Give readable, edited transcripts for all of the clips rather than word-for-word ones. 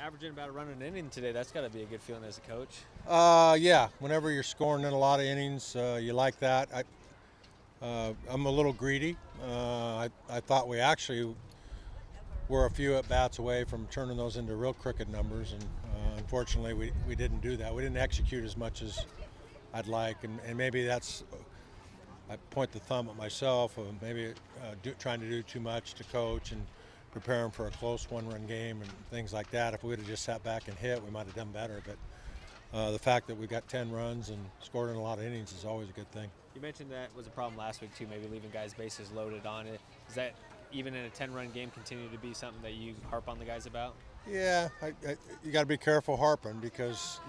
averaging about a run an inning today. That's got to be a good feeling as a coach. Yeah, whenever you're scoring in a lot of innings, you like that. I'm a little greedy. I thought we actually were a few at bats away from turning those into real cricket numbers, and unfortunately, we didn't do that. We didn't execute as much as I'd like, and maybe that's. I point the thumb at myself of maybe trying to do too much to coach and prepare him for a close one-run game and things like that. If we would have just sat back and hit, we might have done better. But the fact that we got 10 runs and scored in a lot of innings is always a good thing. You mentioned that was a problem last week too, maybe leaving guys bases loaded on it. Is that even in a 10-run game continue to be something that you harp on the guys about? Yeah, you got to be careful harping because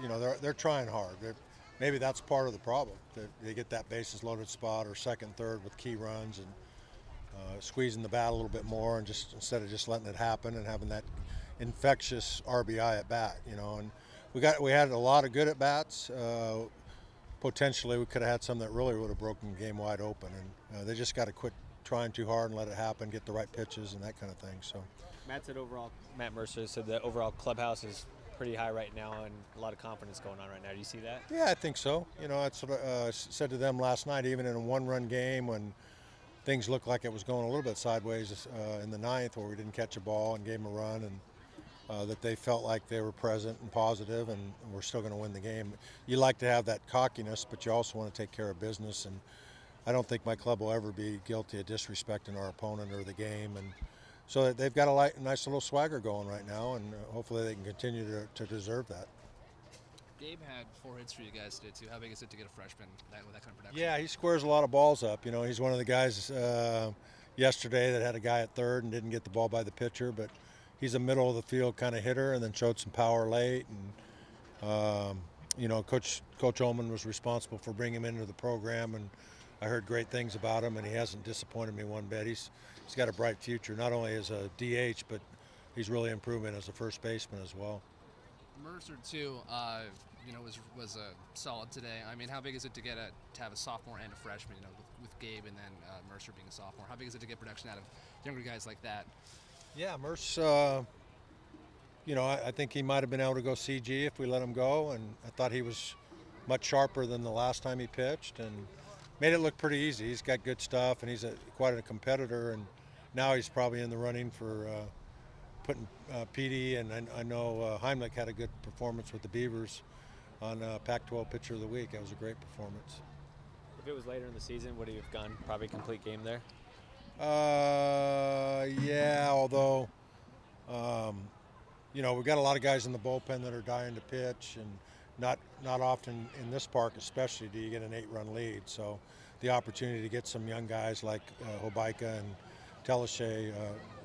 they're trying hard. Maybe that's part of the problem. They get that bases loaded spot or second, third with key runs and squeezing the bat a little bit more, and just instead of just letting it happen and having that infectious RBI at bat. And we had a lot of good at bats. Potentially, we could have had some that really would have broken the game wide open, and they just got to quit trying too hard and let it happen, get the right pitches and that kind of thing. So, Matt Mercer said the overall clubhouse is pretty high right now and a lot of confidence going on right now. Do you see that? Yeah, I think so. That's what I said to them last night, even in a one-run game when things looked like it was going a little bit sideways in the ninth where we didn't catch a ball and gave them a run, and that they felt like they were present and positive and we're still going to win the game. You like to have that cockiness, but you also want to take care of business, and I don't think my club will ever be guilty of disrespecting our opponent or the game. And so they've got a nice little swagger going right now, and hopefully they can continue to deserve that. Gabe had 4 hits for you guys today, too. How big is it to get a freshman with that kind of production? Yeah, he squares a lot of balls up. He's one of the guys yesterday that had a guy at third and didn't get the ball by the pitcher, but he's a middle of the field kind of hitter and then showed some power late. And, Coach Ullman was responsible for bringing him into the program, and I heard great things about him, and he hasn't disappointed me one bit. He's got a bright future, not only as a DH, but he's really improving as a first baseman as well. Mercer too, was solid today. I mean, how big is it to have a sophomore and a freshman? With Gabe and then Mercer being a sophomore, how big is it to get production out of younger guys like that? Yeah, Mercer. I think he might have been able to go CG if we let him go, and I thought he was much sharper than the last time he pitched and made it look pretty easy. He's got good stuff, and he's quite a competitor, and now he's probably in the running for putting PD, and I know Heimlich had a good performance with the Beavers on Pac-12 Pitcher of the Week. That was a great performance. If it was later in the season, would he have gone probably complete game there? Yeah, although, we've got a lot of guys in the bullpen that are dying to pitch, and not often in this park especially do you get an 8-run lead. So the opportunity to get some young guys like Hobaika and Telashay,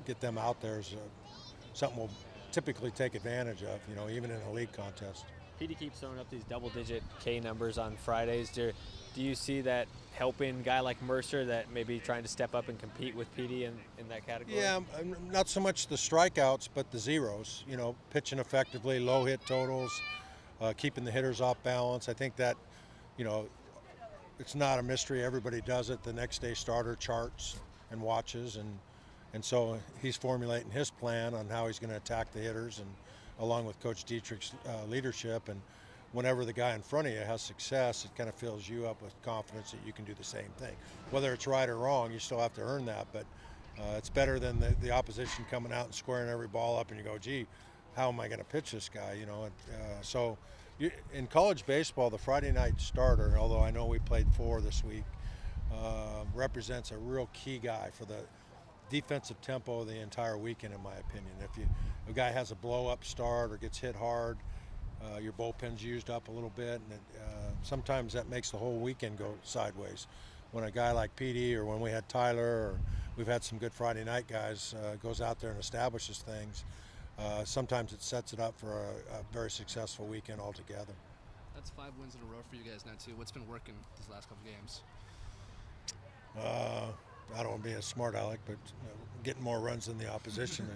get them out there is something we'll typically take advantage of, even in a league contest. PD keeps throwing up these double-digit K numbers on Fridays. Do you see that helping a guy like Mercer that maybe trying to step up and compete with PD in that category? Yeah, not so much the strikeouts, but the zeros. Pitching effectively, low hit totals, keeping the hitters off balance. I think that, it's not a mystery. Everybody does it. The next day starter charts and watches, and so he's formulating his plan on how he's going to attack the hitters, and along with Coach Dietrich's leadership. And whenever the guy in front of you has success, it kind of fills you up with confidence that you can do the same thing. Whether it's right or wrong, you still have to earn that, but it's better than the opposition coming out and squaring every ball up and you go, gee, how am I going to pitch this guy? In college baseball, the Friday night starter, although I know we played 4 this week, represents a real key guy for the defensive tempo of the entire weekend, in my opinion. If a guy has a blow-up start or gets hit hard, your bullpen's used up a little bit, and sometimes that makes the whole weekend go sideways. When a guy like PD, or when we had Tyler, or we've had some good Friday night guys, goes out there and establishes things, sometimes it sets it up for a very successful weekend altogether. That's 5 wins in a row for you guys now, too. What's been working these last couple games? I don't want to be a smart aleck, but getting more runs than the opposition.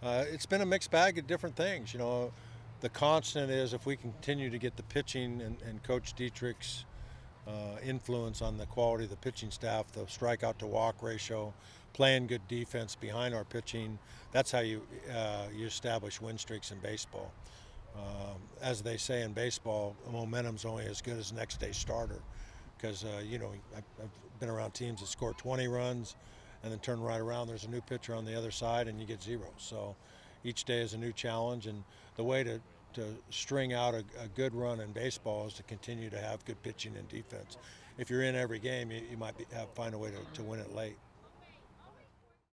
It's been a mixed bag of different things. The constant is if we continue to get the pitching and Coach Dietrich's influence on the quality of the pitching staff, the strikeout to walk ratio, playing good defense behind our pitching. That's how you establish win streaks in baseball. As they say in baseball, momentum's only as good as next day's starter. Because I've been around teams that score 20 runs, and then turn right around. There's a new pitcher on the other side, and you get 0. So each day is a new challenge, and the way to string out a good run in baseball is to continue to have good pitching and defense. If you're in every game, you might find a way to win it late.